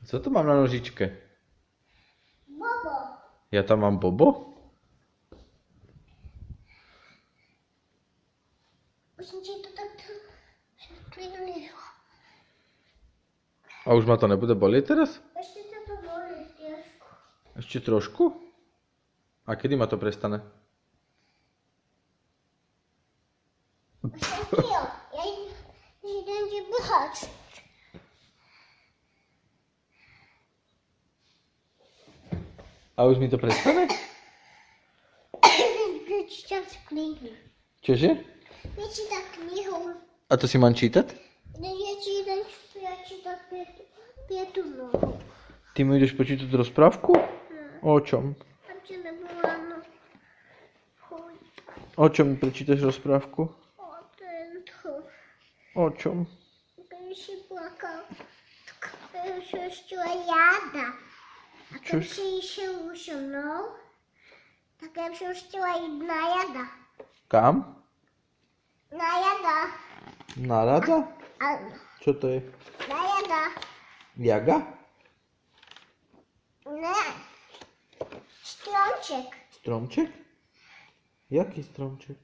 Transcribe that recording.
Co tu mám na nožičke? Bobo. Ja tam mám Bobo? Už jsem ti to takto překlínila. A už ma to nebude bolieť teraz? Ještě to bolí trošku. Ešte trošku? A kedy ma to prestane? Už taky jo. Já jdem ti běhat. A už mi to prestane? Přečítat knihu. Čože? Přečítat knihu. A to si mám čítať? Já čítat pětu nohu. Ty mi ideš počítať rozprávku? O čom? Aby nebyla no. Chuj. O čom mi prečítaš rozprávku? O tento. O čom? Když si plakal, tak se ještě jáda. A když si šel se mnou, tak já jsem chtěla jít na jada. Kam? Na jada. Na rada? Ano. Čo to je? Na jada. Jaga? Ne. Stromček. Stromček? Jaký stromček?